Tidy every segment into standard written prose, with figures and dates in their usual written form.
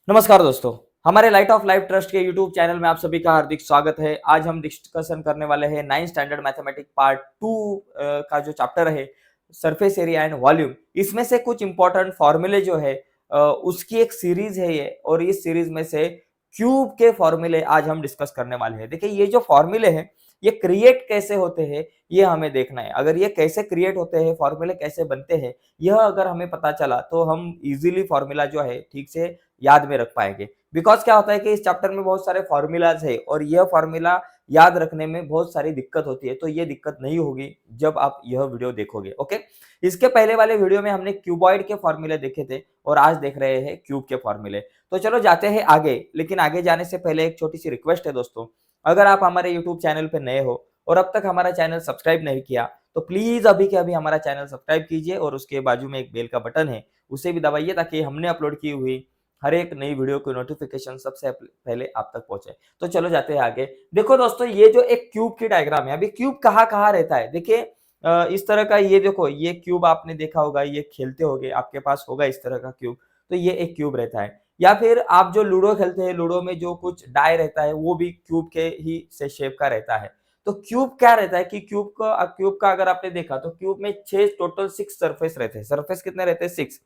नमस्कार दोस्तों, हमारे लाइट ऑफ लाइफ ट्रस्ट के यूट्यूब चैनल में आप सभी का हार्दिक स्वागत है। आज हम डिस्कशन करने वाले हैं 9th स्टैंडर्ड मैथमेटिक्स पार्ट 2 का जो चैप्टर है सरफेस एरिया एंड वॉल्यूम। इसमें से कुछ इंपॉर्टेंट फॉर्मूले जो है उसकी एक सीरीज है ये, और इस सीरीज में से क्यूब के फॉर्मूले आज हम डिस्कस करने वाले हैं। देखिए, ये जो फॉर्मूले हैं ये क्रिएट कैसे होते हैं ये हमें देखना है। अगर ये कैसे क्रिएट होते हैं, फॉर्मूले कैसे बनते हैं, यह अगर हमें पता चला तो हम इजीली फॉर्मूला जो है ठीक से याद में रख पाएंगे। बिकॉज क्या होता है कि इस चैप्टर में बहुत सारे फॉर्मूलाज है और यह फॉर्मूला याद रखने में बहुत सारी दिक्कत होती है, तो ये दिक्कत नहीं होगी जब आप यह वीडियो देखोगे। ओके, इसके पहले वाले वीडियो में हमने क्यूबॉइड के फॉर्मूले देखे थे और आज देख रहे हैं क्यूब के फॉर्मूले। तो चलो जाते हैं आगे, लेकिन आगे जाने से पहले एक छोटी सी रिक्वेस्ट है दोस्तों। अगर आप हमारे यूट्यूब चैनल पे नए हो और अब तक हमारा चैनल सब्सक्राइब नहीं किया तो प्लीज अभी के अभी हमारा चैनल सब्सक्राइब कीजिए और उसके बाजू में एक बेल का बटन है, उसे भी दबाइए ताकि हमने अपलोड की हुई हर एक नई वीडियो की नोटिफिकेशन सबसे पहले आप तक पहुंचे। तो चलो जाते हैं आगे। देखो दोस्तों, ये जो एक क्यूब की डायग्राम है, अभी क्यूब कहाँ कहाँ रहता है देखिए। इस तरह का ये देखो, ये क्यूब आपने देखा होगा, ये खेलते होगे, आपके पास होगा इस तरह का क्यूब। तो ये एक क्यूब रहता है। या फिर आप जो लूडो खेलते हैं, लूडो में जो कुछ डाई रहता है वो भी क्यूब के ही से शेप का रहता है। तो क्यूब क्या रहता है कि क्यूब का अगर आपने देखा तो क्यूब में 6 टोटल 6 सरफेस रहते हैं। सरफेस कितने रहते हैं? 6।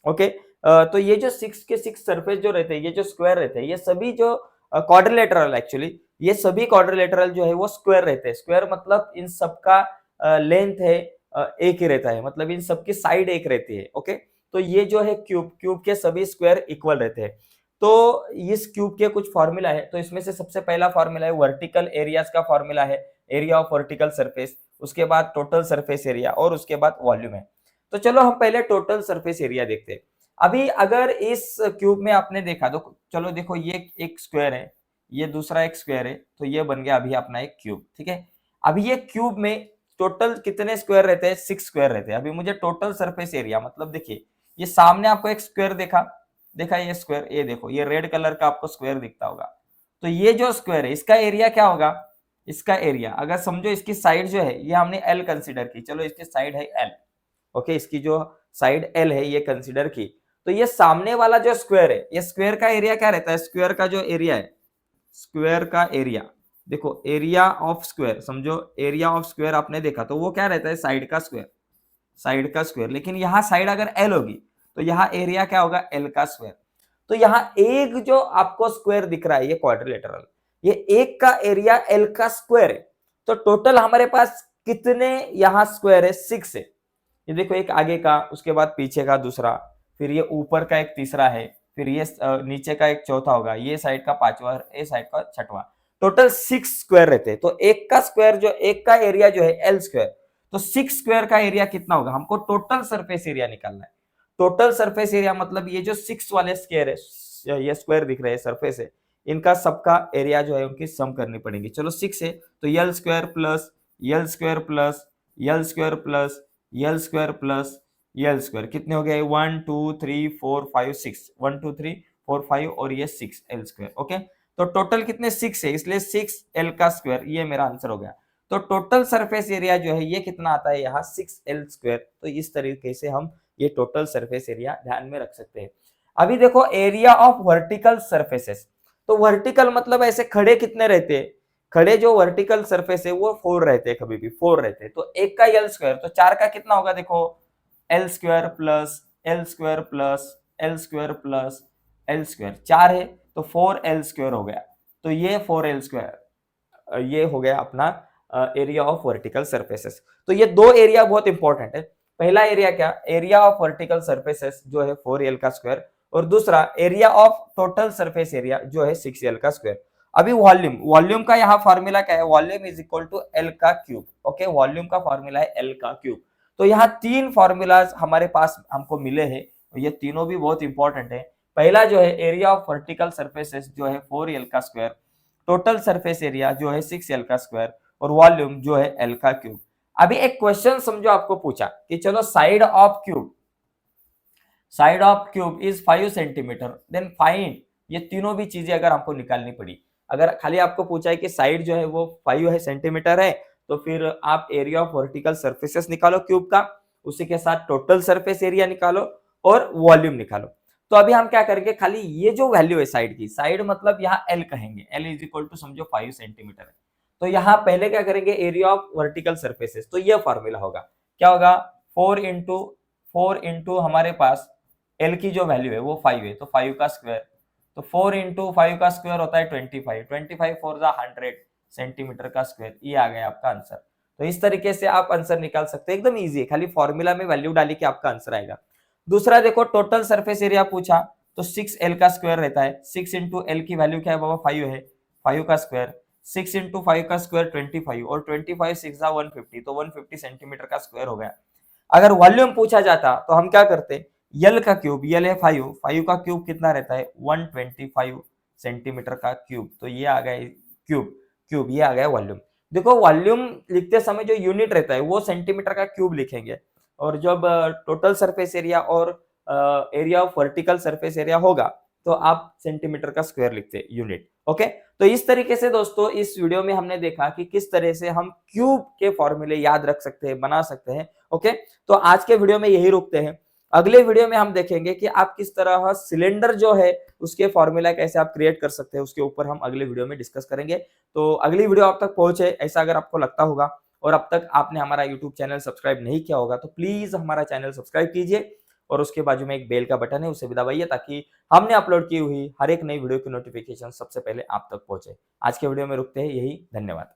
ओके, तो ये जो 6 के 6 सरफेस जो रहते हैं, ये जो स्क्वायर रहते हैं, ये सभी जो क्वाड्रिलेटरल, एक्चुअली ये सभी क्वाड्रिलेटरल जो है वो स्क्वायर रहते हैं। स्क्वायर मतलब इन सबका लेंथ है एक ही रहता है, मतलब इन सबकी साइड एक रहती है। ओके, तो ये जो है क्यूब के सभी स्क्वायर इक्वल रहते हैं। तो इस क्यूब के कुछ फॉर्मूला है, तो इसमें से सबसे पहला फॉर्मूला है वर्टिकल एरियाज का फॉर्मूला है, एरिया ऑफ वर्टिकल सरफेस, उसके बाद टोटल सरफेस एरिया और उसके बाद वॉल्यूम है। तो चलो हम पहले टोटल सरफेस एरिया देखते हैं। अभी अगर इस क्यूब में आपने देखा तो चलो देखो, ये एक स्क्वायर है, ये दूसरा एक स्क्वायर है, तो ये बन गया अभी अपना एक क्यूब। ठीक है, अभी ये क्यूब में टोटल कितने स्क्वायर रहते हैं? 6 स्क्वायर रहते हैं। अभी मुझे टोटल सरफेस एरिया, मतलब देखिए ये सामने आपको एक स्क्वायर देखा ये स्क्वायर, ये देखो ये रेड कलर का आपको स्क्वायर दिखता होगा। तो ये जो स्क्वायर है इसका एरिया क्या होगा? इसका एरिया अगर समझो, इसकी साइड जो है ये हमने एल कंसीडर की, चलो इसकी साइड है एल। ओके, इसकी जो साइड एल है ये कंसीडर की, तो ये सामने वाला जो स्क्वायर है, ये स्क्वायर का एरिया क्या रहता है? स्क्वायर का जो एरिया है, स्क्वायर का एरिया देखो, एरिया ऑफ स्क्वायर, समझो एरिया ऑफ स्क्वायर आपने देखा तो वो क्या रहता है? साइड का स्क्वायर, साइड का स्क्वायर। लेकिन यहाँ साइड अगर एल होगी तो यहाँ एरिया क्या होगा? एल का स्क्वायर। तो यहाँ एक जो आपको स्क्वायर दिख रहा है ये क्वाड्रिलेटरल, ये एक का एरिया एल का स्क्वायर है। तो टोटल हमारे पास कितने यहाँ स्क्वायर है? 6 है। ये देखो, एक आगे का, उसके बाद पीछे का दूसरा, फिर ये ऊपर का एक तीसरा है, फिर ये नीचे का एक चौथा होगा, ये साइड का पांचवा, ये साइड का छठवा। टोटल 6 स्क्वायर रहते हैं। तो एक का स्क्वायर जो, एक का एरिया जो है एल स्क्वायर, तो 6 स्क्वायर का एरिया कितना होगा? हमको टोटल सरफेस एरिया निकालना है। टोटल सरफेस एरिया मतलब ये जो 6 वाले स्क्वायर है, ये स्क्वायर दिख रहे हैं, सरफेस है, इनका सबका एरिया जो है उनकी सम करनी पड़ेगी। चलो 6 है तो यल स्क्वायर प्लस यल स्क्वायर प्लस यल स्क्वायर प्लस यल स्क्वायर प्लस यल स्क्वायर, कितने हो गए? 1 2 3 4 5 6, 1 2 3 4 5 और ये 6 एल स्क्वायर। ओके, तो टोटल कितने? 6 है, इसलिए 6 एल का स्क्वायर, ये मेरा आंसर हो गया। तो टोटल सरफेस एरिया जो है ये कितना आता है यहाँ? 6 एल स्क्वायर। तो इस तरीके से हम ये टोटल सरफेस एरिया ध्यान में रख सकते हैं। अभी देखो एरिया ऑफ वर्टिकल सरफेसेस, तो वर्टिकल मतलब ऐसे खड़े कितने रहते हैं? खड़े जो वर्टिकल सरफेस है वो 4 रहते हैं, कभी भी 4 रहते हैं। तो एक का एल स्क्वायर, तो 4 का कितना होगा? देखो L square plus L square plus L square plus L square, 4 है तो 4 एल स्क्वायर हो गया। तो ये 4 एल स्क्वायर, ये हो गया अपना एरिया ऑफ वर्टिकल सरफेसेस। तो ये दो एरिया बहुत इंपॉर्टेंट है। पहला एरिया क्या? एरिया ऑफ वर्टिकल सरफेसेस जो है 4 एल का स्क्वायर, और दूसरा area of total surface area जो है 6 एल का स्क्वायर। अभी वॉल्यूम का यहाँ फॉर्मूला क्या है? Volume is equal to L का क्यूब। ओके, वॉल्यूम का फॉर्मूला है एल का क्यूब। तो यहाँ 3 फॉर्मूलाज हमारे पास हमको मिले हैं, ये तीनों भी बहुत इंपॉर्टेंट है। पहला जो है एरिया ऑफ वर्टिकल सरफेसेस जो है 4 एल का स्क्वायर, टोटल सरफेस एरिया जो है 6 एल का स्क्वायर, और वॉल्यूम जो है एल का क्यूब। अभी एक क्वेश्चन समझो, आपको पूछा कि चलो side of cube is 5 centimetre, then find, ये तीनों भी चीजें अगर हमको निकालनी पड़ी, अगर खाली आपको पूछा है कि साइड जो है वो 5 है सेंटीमीटर है, तो फिर आप एरिया ऑफ वर्टिकल सरफेसेस निकालो क्यूब का, उसी के साथ टोटल सरफेस एरिया निकालो और वॉल्यूम निकालो। तो अभी हम क्या करेंगे, खाली ये जो वैल्यू है साइड की, साइड मतलब यहाँ एल कहेंगे, एल इज इक्वल टू समझो 5 सेंटीमीटर है। तो यहाँ पहले क्या करेंगे, एरिया ऑफ वर्टिकल सर्फेसेस, तो ये फॉर्मूला होगा, क्या होगा, 4 इंटू हमारे पास एल की जो वैल्यू है वो 5 है, तो 5 का स्क्वायर, तो 4 इंटू 5 का स्क्वायर होता है 25, 25 फोर जा 100 सेंटीमीटर का स्क्वायर, ये आ गया आपका आंसर। तो इस तरीके से आप आंसर निकाल सकते हैं, एकदम इजी है, खाली फॉर्मूला में वैल्यू डाली के आपका आंसर आएगा। दूसरा देखो, टोटल सरफेस एरिया पूछा, तो 6L का स्क्वायर रहता है, 6 इंटू एल की वैल्यू क्या है बाबा, 5 है, 5 का स्क्वायर, 6 इंटू 5 का स्क्वायर 25, और 25 6 150, तो 150 सेंटीमीटर का स्क्वायर हो गया। अगर वॉल्यूम पूछा जाता तो हम क्या करते, यल का क्यूब, यल है 5, 5 का क्यूब कितना रहता है 125 सेंटीमीटर का क्यूब, तो ये आ गया क्यूब, क्यूब ये आ गया वॉल्यूम। देखो वॉल्यूम लिखते समय जो यूनिट रहता है वो सेंटीमीटर का क्यूब लिखेंगे, और जब टोटल सरफेस एरिया और area of vertical surface area होगा तो आप सेंटीमीटर का स्क्वायर लिखते यूनिट। ओके, तो इस तरीके से दोस्तों इस वीडियो में हमने देखा कि किस तरह से हम क्यूब के फॉर्मूले याद रख सकते हैं, बना सकते हैं। ओके, तो आज के वीडियो में यही रुकते हैं। अगले वीडियो में हम देखेंगे कि आप किस तरह सिलेंडर जो है उसके फॉर्मूला कैसे आप क्रिएट कर सकते हैं, उसके ऊपर हम अगले वीडियो में डिस्कस करेंगे। तो अगली वीडियो आप तक पहुंचे ऐसा अगर आपको लगता होगा, और अब तक आपने हमारा यूट्यूब चैनल सब्सक्राइब नहीं किया होगा, तो प्लीज हमारा चैनल सब्सक्राइब कीजिए, और उसके बाजू में एक बेल का बटन है उसे भी दबाइए, ताकि हमने अपलोड की हुई हर एक नई वीडियो की नोटिफिकेशन सबसे पहले आप तक पहुंचे। आज के वीडियो में रुकते हैं यही, धन्यवाद।